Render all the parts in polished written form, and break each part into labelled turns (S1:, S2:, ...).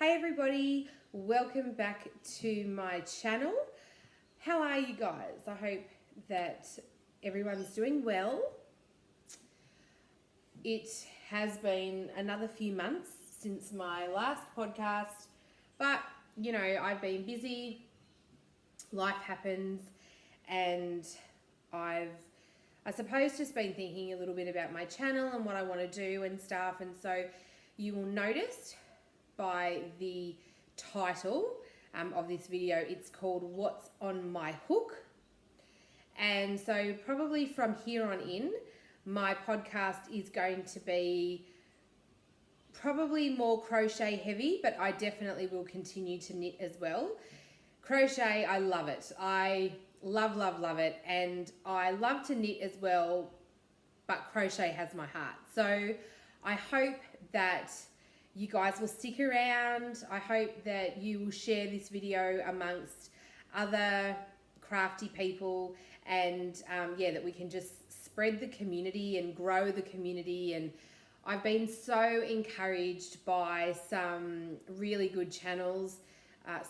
S1: Hey everybody, welcome back to my channel. How are you guys? I hope that everyone's doing well. It has been another few months since my last podcast, but you know, I've been busy, life happens, and I suppose just been thinking a little bit about my channel and what I want to do and stuff, and so you will notice by the title of this video, it's called What's on My Hook. And so probably from here on in, my podcast is going to be probably more crochet heavy, but I definitely will continue to knit as well. Crochet, I love it. I love it, and I love to knit as well, but crochet has my heart. So I hope that you guys will stick around. I hope that you will share this video amongst other crafty people, and that we can just spread the community and grow the community. And I've been so encouraged by some really good channels,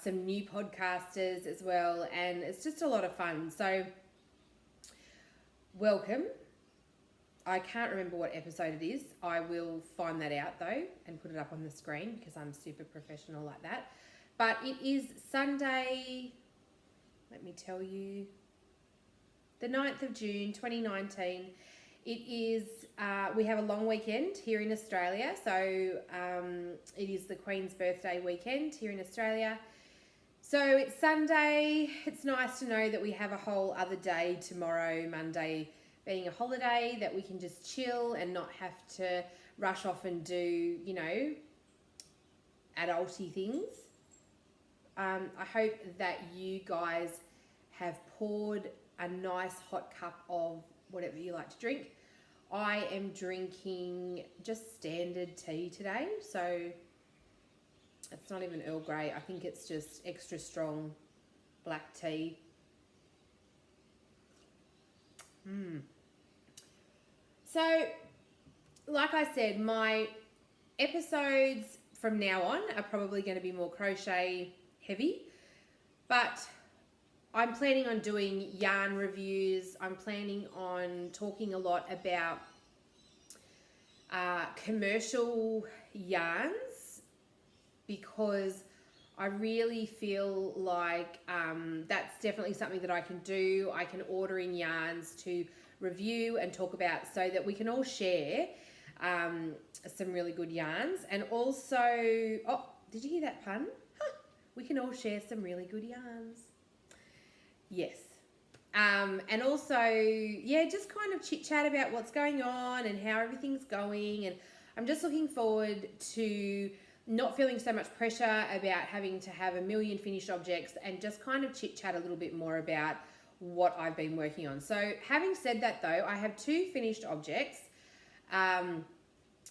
S1: some new podcasters as well, and it's just a lot of fun. So welcome. I can't remember what episode it is. I will find that out though and put it up on the screen because I'm super professional like that. But it is Sunday, let me tell you, the 9th of June 2019. It is, we have a long weekend here in Australia. So it is the Queen's birthday weekend here in Australia. So it's Sunday. It's nice to know that we have a whole other day tomorrow, Monday, being a holiday, that we can just chill and not have to rush off and do, you know, adulty things. I hope that you guys have poured a nice hot cup of whatever you like to drink. I am drinking just standard tea today, so it's not even Earl Grey. I think it's just extra strong black tea. So, like I said, my episodes from now on are probably going to be more crochet heavy, but I'm planning on doing yarn reviews. I'm planning on talking a lot about commercial yarns, because I really feel like that's definitely something that I can do. I can order in yarns to review and talk about, so that we can all share some really good yarns. And also, oh, did you hear that pun? Huh. We can all share some really good yarns. Yes. And also, yeah, just kind of chit chat about what's going on and how everything's going. And I'm just looking forward to not feeling so much pressure about having to have a million finished objects, and just kind of chit chat a little bit more about what I've been working on. So having said that though, I have 2 finished objects, and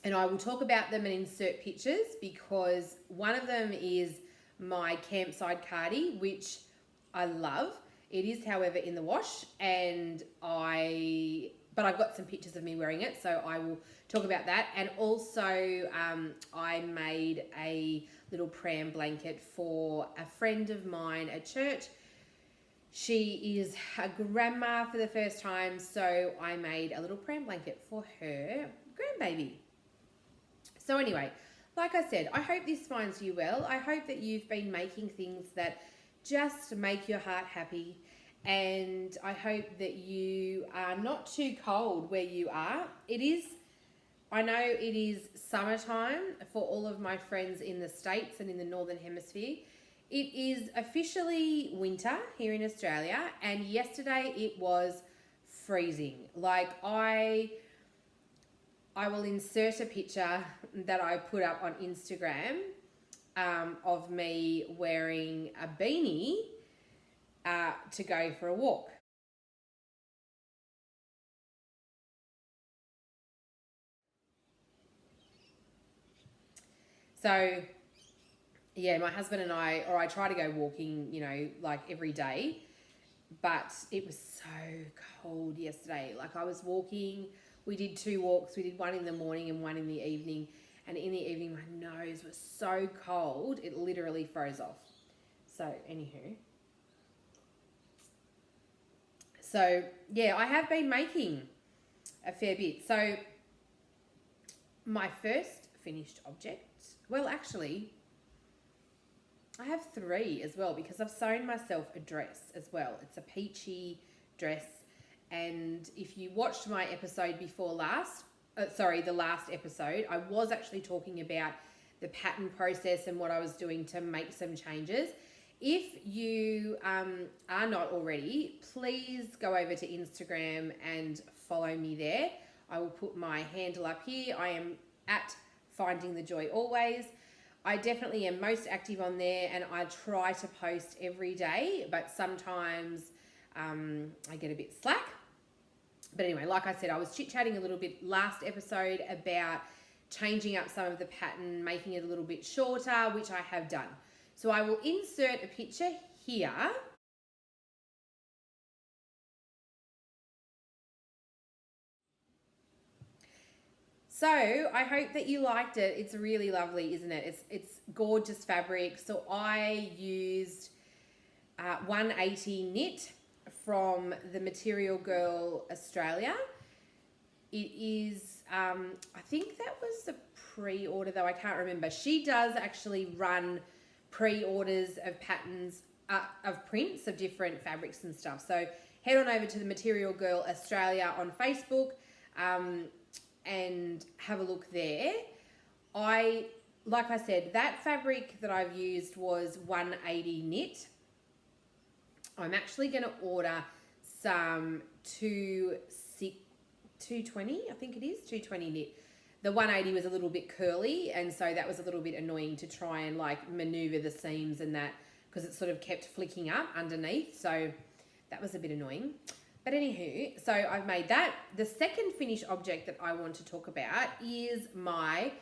S1: I will talk about them and insert pictures, because one of them is my campsite cardie, which I love. It is, however, in the wash, and but I've got some pictures of me wearing it, so I will talk about that. And also I made a little pram blanket for a friend of mine at church. She is a grandma for the first time, so I made a little pram blanket for her grandbaby. So anyway, like I said, I hope this finds you well. I hope that you've been making things that just make your heart happy, and I hope that you are not too cold where you are. I know it is summertime for all of my friends in the States and in the Northern Hemisphere. It is officially winter here in Australia, and yesterday it was freezing. Like, I will insert a picture that I put up on Instagram of me wearing a beanie to go for a walk. So yeah, my husband and I try to go walking, you know, like every day, but it was so cold yesterday. Like, I was walking, we did 2 walks. We did one in the morning and one in the evening, and in the evening my nose was so cold it literally froze off. So anywho, so yeah, I have been making a fair bit. So my first finished object, well actually I have 3 as well, because I've sewn myself a dress as well. It's a peachy dress, and if you watched my episode before last, the last episode, I was actually talking about the pattern process and what I was doing to make some changes. If you are not already, please go over to Instagram and follow me there. I will put my handle up here. I am at Finding the Joy Always. I definitely am most active on there, and I try to post every day, but sometimes I get a bit slack. But anyway, like I said, I was chit-chatting a little bit last episode about changing up some of the pattern, making it a little bit shorter, which I have done. So I will insert a picture here. So I hope that you liked it. It's really lovely, isn't it? It's gorgeous fabric. So I used 180 knit from the Material Girl Australia. It is, I think that was a pre-order though, I can't remember. She does actually run pre-orders of patterns, of prints of different fabrics and stuff. So head on over to the Material Girl Australia on Facebook, and have a look there. Like I said, that fabric that I've used was 180 knit. I'm actually going to order some 220, I think it is, 220 knit. The 180 was a little bit curly, and so that was a little bit annoying to try and like maneuver the seams and that, because it sort of kept flicking up underneath. So that was a bit annoying. But anywho, so I've made that. The second finished object that I want to talk about is my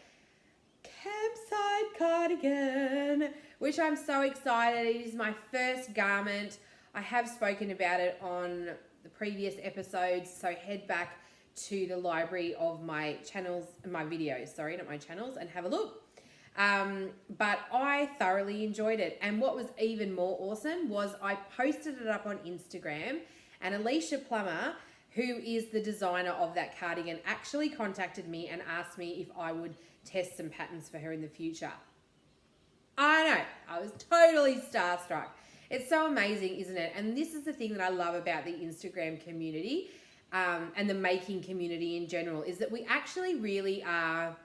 S1: campsite cardigan, which I'm so excited. It is my first garment. I have spoken about it on the previous episodes, so head back to the library of my channels, my videos, sorry, not my channels, and have a look. But I thoroughly enjoyed it. And what was even more awesome was I posted it up on Instagram, and Alicia Plummer, who is the designer of that cardigan, actually contacted me and asked me if I would test some patterns for her in the future. I know, I was totally starstruck. It's so amazing, isn't it? And this is the thing that I love about the Instagram community, and the making community in general, is that we actually really are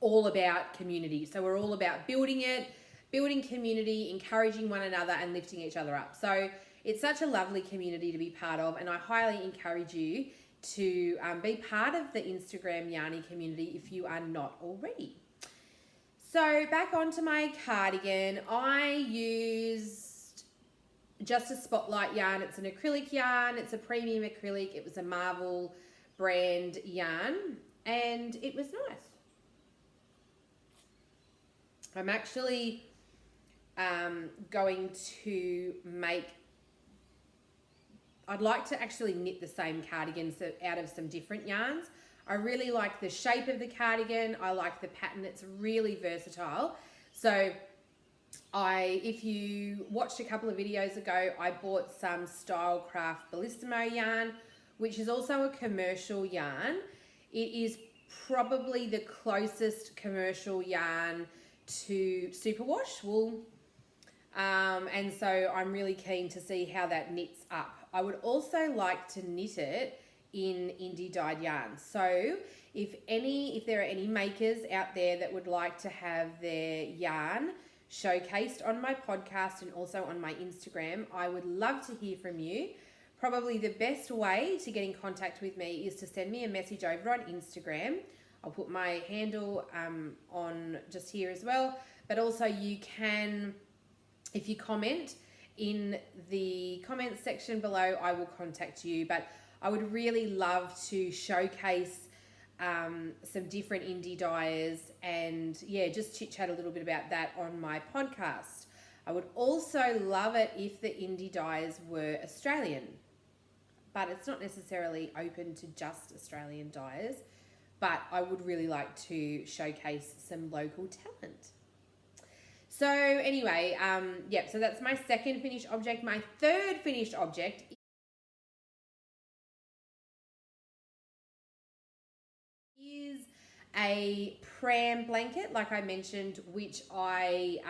S1: all about community. So we're all about building it, building community, encouraging one another, and lifting each other up. So it's such a lovely community to be part of, and I highly encourage you to be part of the Instagram Yarny community if you are not already. So back onto my cardigan, I used just a Spotlight yarn. It's an acrylic yarn. It's a premium acrylic. It was a Marvel brand yarn, and it was nice. I'm actually going to make, I'd like to actually knit the same cardigan out of some different yarns. I really like the shape of the cardigan. I like the pattern. It's really versatile. So if you watched a couple of videos ago, I bought some Stylecraft Bellissimo yarn, which is also a commercial yarn. It is probably the closest commercial yarn to superwash wool. And so I'm really keen to see how that knits up. I would also like to knit it in indie dyed yarns. So if there are any makers out there that would like to have their yarn showcased on my podcast and also on my Instagram, I would love to hear from you. Probably the best way to get in contact with me is to send me a message over on Instagram. I'll put my handle on just here as well, but also you can, if you comment in the comments section below, I will contact you. But I would really love to showcase some different indie dyers and just chit chat a little bit about that on my podcast. I would also love it if the indie dyers were Australian, but it's not necessarily open to just Australian dyers. but I would really like to showcase some local talent. So anyway, so that's my second finished object. My third finished object is a pram blanket, like I mentioned, which I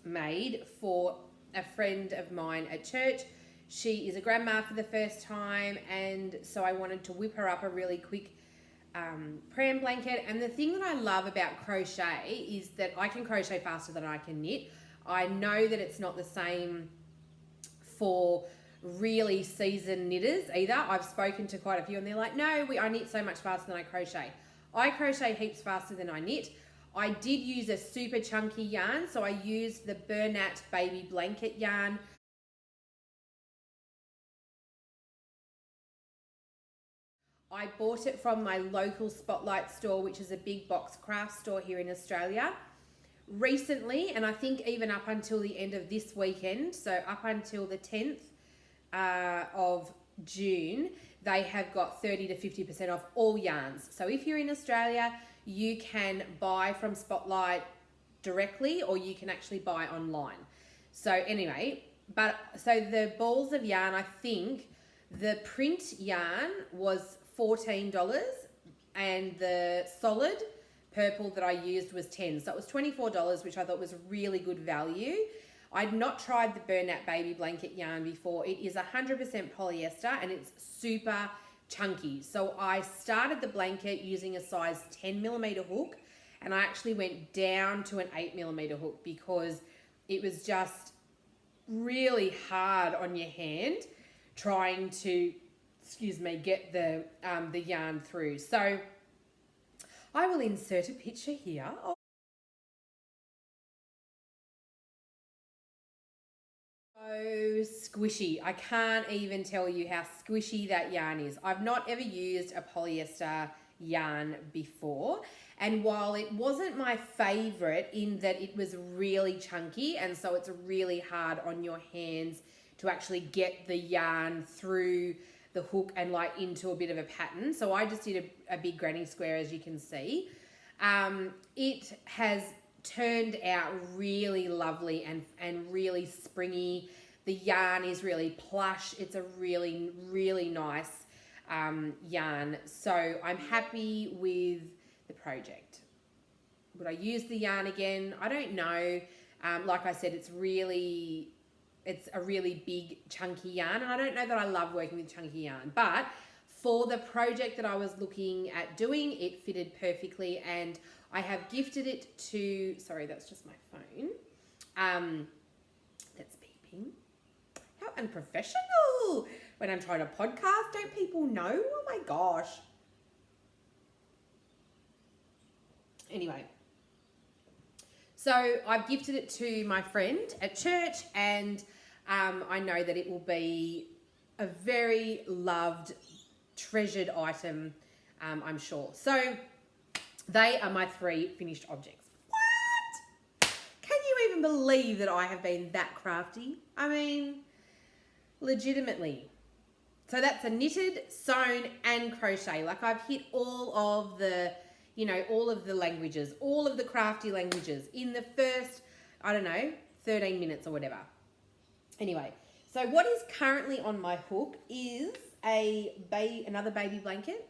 S1: made for a friend of mine at church. She is a grandma for the first time, and so I wanted to whip her up a really quick pram blanket. And the thing that I love about crochet is that I can crochet faster than I can knit. I know that it's not the same for really seasoned knitters either. I've spoken to quite a few and they're like, no, I knit so much faster than I crochet. I crochet heaps faster than I knit. I did use a super chunky yarn, so I used the Bernat baby blanket yarn. I bought it from my local Spotlight store, which is a big box craft store here in Australia. Recently, and I think even up until the end of this weekend, so up until the 10th of June, they have got 30 to 50% off all yarns. So if you're in Australia, you can buy from Spotlight directly, or you can actually buy online. So anyway, so the balls of yarn, I think the print yarn was $14 and the solid purple that I used was $10. So it was $24, which I thought was really good value. I'd not tried the Bernat baby blanket yarn before. It is 100% polyester and it's super chunky. So I started the blanket using a size 10mm hook, and I actually went down to an 8mm hook because it was just really hard on your hand trying to, get the yarn through. So I will insert a picture here. So squishy. I can't even tell you how squishy that yarn is. I've not ever used a polyester yarn before, and while it wasn't my favorite in that it was really chunky and so it's really hard on your hands to actually get the yarn through the hook and like into a bit of a pattern, so I just did a big granny square, as you can see. It has turned out really lovely and really springy. The yarn is really plush. It's a really, really nice yarn. So I'm happy with the project. Would I use the yarn again? I don't know. Like I said, it's a really big chunky yarn, and I don't know that I love working with chunky yarn, but for the project that I was looking at doing, it fitted perfectly, and I have gifted it to, sorry, that's just my phone. That's beeping. How unprofessional. When I'm trying to podcast, don't people know? Oh my gosh. Anyway, so I've gifted it to my friend at church, and I know that it will be a very loved, treasured item, I'm sure. So they are my 3 finished objects. What? Can you even believe that I have been that crafty? I mean, legitimately. So that's a knitted, sewn and crochet. Like I've hit all of the, all of the languages, all of the crafty languages in the first, 13 minutes or whatever. Anyway, so what is currently on my hook is another baby blanket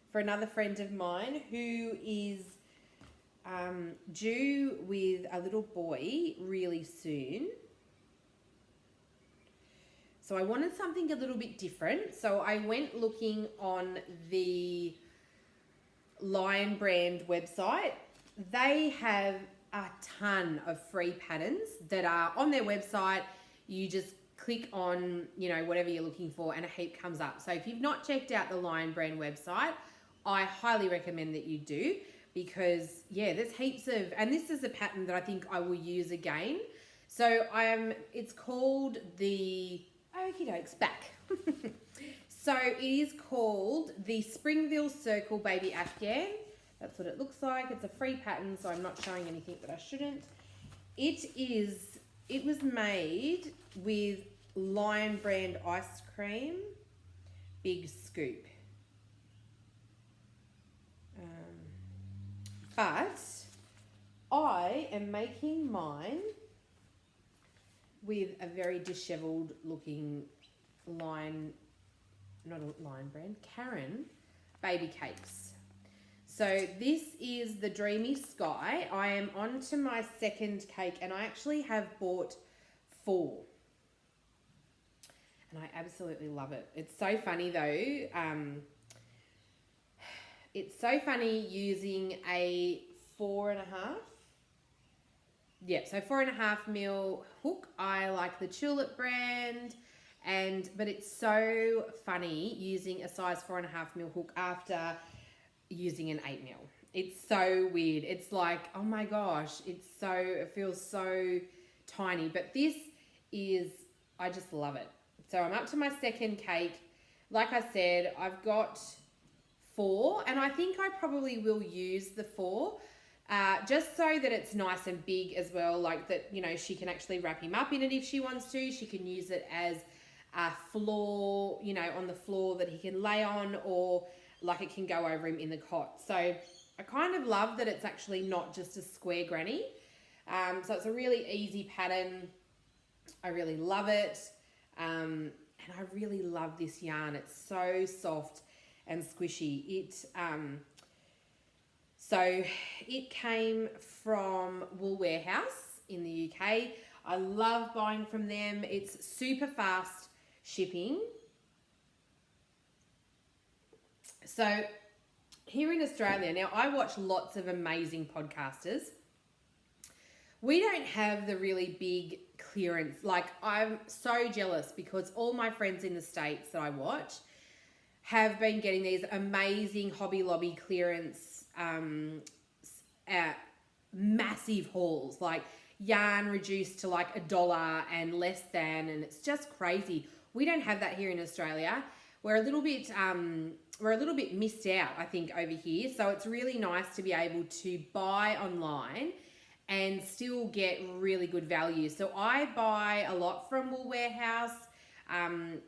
S1: for another friend of mine who is due with a little boy really soon. So I wanted something a little bit different. So I went looking on the Lion Brand website. They have a ton of free patterns that are on their website. You just click on, whatever you're looking for and a heap comes up. So if you've not checked out the Lion Brand website, I highly recommend that you do, because there's heaps of, and this is a pattern that I think I will use again. So it's called the, okie dokes, back. So it is called the Springville Circle Baby Afghan. That's what it looks like. It's a free pattern, so I'm not showing anything that I shouldn't. It was made with Lion Brand ice cream. big scoop. But I am making mine with a very disheveled looking Karen baby cakes. So this is the Dreamy Sky. I am on to my second cake, and I actually have bought 4. And I absolutely love it. It's so funny though. It's so funny using a 4.5. Yeah, so 4.5 mil hook. I like the Tulip brand, but it's so funny using a size 4.5 mil hook after using an 8 mil. It's so weird. It's like, oh my gosh, it feels so tiny. But this is, I just love it. So I'm up to my second cake. Like I said, I've got 4, and I think I probably will use the 4 just so that it's nice and big as well, like that, you know, she can actually wrap him up in it if she wants to. She can use it as a floor, you know, on the floor that he can lay on, or like it can go over him in the cot. So I kind of love that it's actually not just a square granny. So it's a really easy pattern. I really love it. And I really love this yarn. It's so soft and squishy. So it came from Wool Warehouse in the UK. I love buying from them. It's super fast shipping. So here in Australia, now I watch lots of amazing podcasters. We don't have the really big clearance. Like, I'm so jealous because all my friends in the States that I watch have been getting these amazing Hobby Lobby clearance massive hauls, like yarn reduced to like $1 and less than, and it's just crazy. We don't have that here in Australia. We're a little bit missed out, I think, over here. So it's really nice to be able to buy online and still get really good value. So I buy a lot from Wool Warehouse.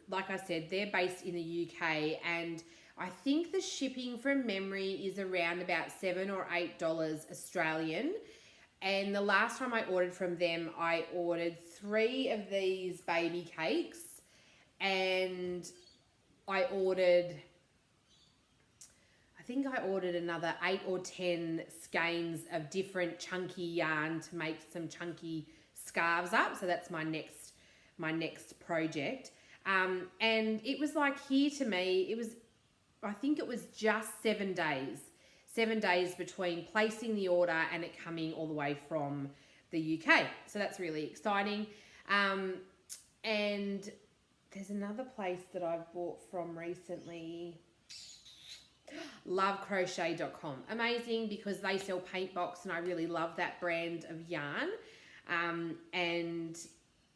S1: Like I said, they're based in the UK, and I think the shipping from memory is around about $7 or $8 Australian. And the last time I ordered from them, I ordered 3 of these baby cakes, and I think I ordered another 8 or 10 skeins of different chunky yarn to make some chunky scarves up. So that's my next project. And it was like, here to me, I think it was just 7 days. 7 days between placing the order and it coming all the way from the UK. So that's really exciting. And there's another place that I've bought from recently. LoveCrochet.com. Amazing, because they sell paint box, and I really love that brand of yarn. And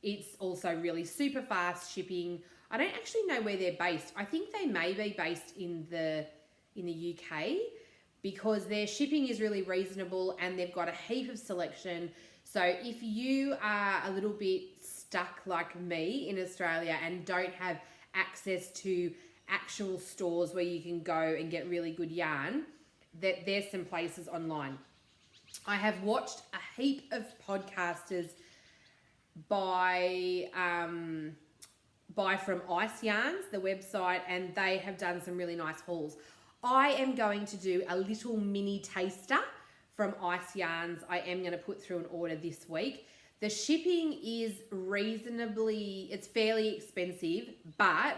S1: it's also really super fast shipping. I don't actually know where they're based. I think they may be based in the UK, because their shipping is really reasonable and they've got a heap of selection. So if you are a little bit stuck like me in Australia and don't have access to actual stores where you can go and get really good yarn, that there's some places online. I have watched a heap of podcasters buy from Ice Yarns, the website, and they have done some really nice hauls. I am going to do a little mini taster from Ice Yarns. I am going to put through an order this week. The shipping is it's fairly expensive, but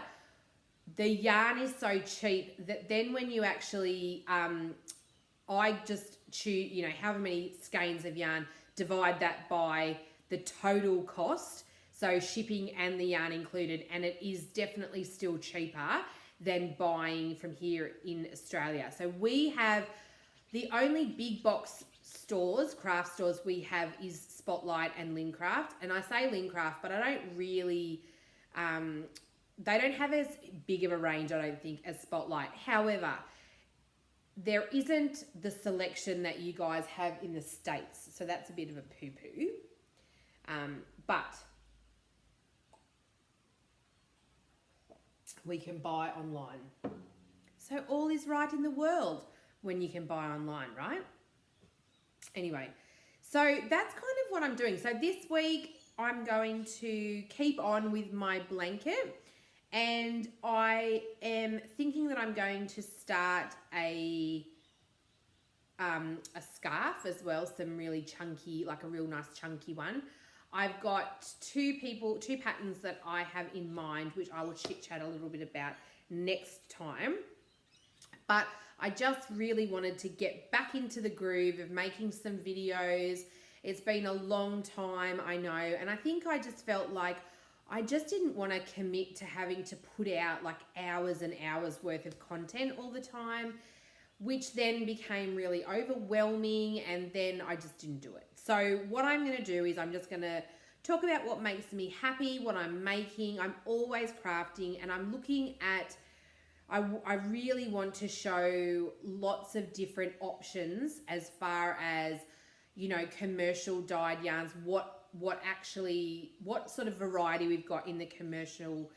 S1: the yarn is so cheap that then when you actually, I just choose, however many skeins of yarn, divide that by the total cost, so shipping and the yarn included, and it is definitely still cheaper than buying from here in Australia. So we have the only big box stores, craft stores we have, is Spotlight and Lincraft. And I say Lincraft, but I don't really, they don't have as big of a range, I don't think, as Spotlight. However, there isn't the selection that you guys have in the States. So that's a bit of a poo-poo. But we can buy online. So all is right in the world when you can buy online, right? Anyway, so that's kind of what I'm doing. So this week I'm going to keep on with my blanket, and I am thinking that I'm going to start a scarf as well, some really chunky, like a real nice chunky one. I've got two patterns that I have in mind, which I will chit chat a little bit about next time. But I just really wanted to get back into the groove of making some videos. It's been a long time, I know, and I think I just felt like I just didn't want to commit to having to put out like hours and hours worth of content all the time, which then became really overwhelming, and then I just didn't do it. So what I'm going to do is I'm just going to talk about what makes me happy, what I'm making. I'm always crafting, and I'm looking at, I really want to show lots of different options as far as, you know, commercial dyed yarns, what sort of variety we've got in the commercial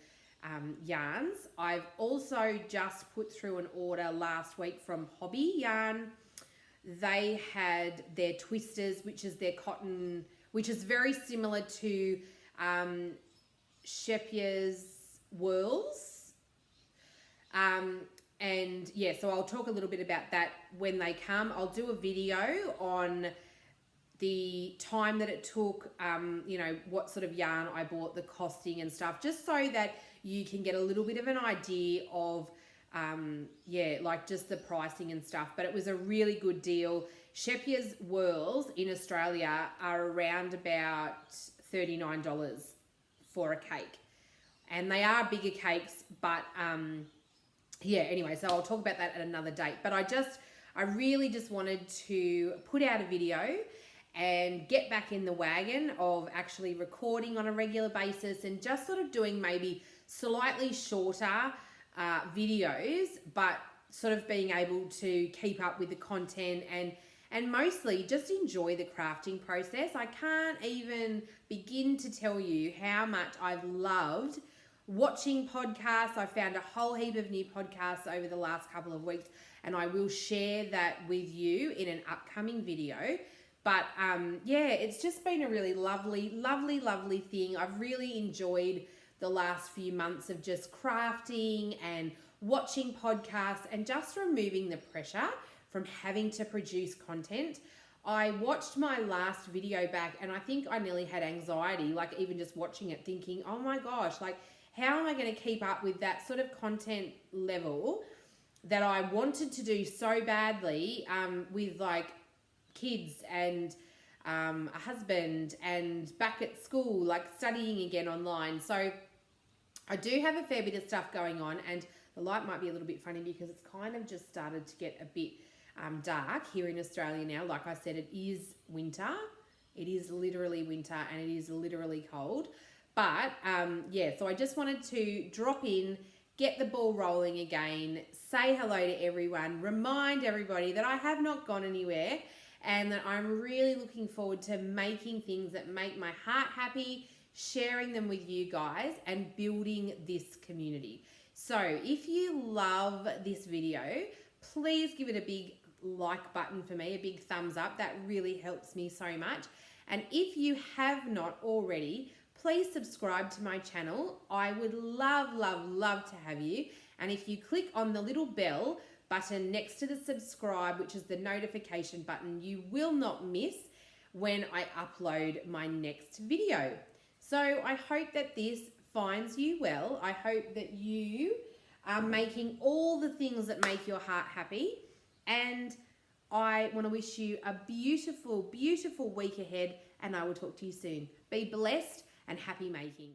S1: yarns. I've also just put through an order last week from Hobby Yarn. They had their twisters, which is their cotton, which is very similar to Shepier's whirls. And yeah, so I'll talk a little bit about that when they come. I'll do a video on the time that it took, you know, what sort of yarn I bought, the costing and stuff, just so that you can get a little bit of an idea of, yeah, like just the pricing and stuff. But it was a really good deal. Shepier's whirls in Australia are around about $39 for a cake. And they are bigger cakes, but yeah, anyway, so I'll talk about that at another date. But I really just wanted to put out a video and get back in the wagon of actually recording on a regular basis and just sort of doing maybe slightly shorter videos, but sort of being able to keep up with the content and mostly just enjoy the crafting process. I can't even begin to tell you how much I've loved watching podcasts. I found a whole heap of new podcasts over the last couple of weeks, and I will share that with you in an upcoming video. But yeah, it's just been a really lovely, lovely, lovely thing. I've really enjoyed the last few months of just crafting and watching podcasts and just removing the pressure from having to produce content. I watched my last video back and I think I nearly had anxiety, like even just watching it, thinking, oh my gosh, like how am I going to keep up with that sort of content level that I wanted to do so badly with like kids and a husband and back at school, like studying again online. So I do have a fair bit of stuff going on, and the light might be a little bit funny because it's kind of just started to get a bit dark here in Australia now. Like I said, it is winter. It is literally winter and it is literally cold. But yeah, so I just wanted to drop in, get the ball rolling again, say hello to everyone, remind everybody that I have not gone anywhere and that I'm really looking forward to making things that make my heart happy, sharing them with you guys and building this community. So if you love this video, please give it a big like button for me, a big thumbs up. That really helps me so much. And if you have not already, please subscribe to my channel. I would love, love, love to have you. And if you click on the little bell button next to the subscribe, which is the notification button, you will not miss when I upload my next video. So I hope that this finds you well. I hope that you are making all the things that make your heart happy. And I want to wish you a beautiful, beautiful week ahead, and I will talk to you soon. Be blessed and happy making.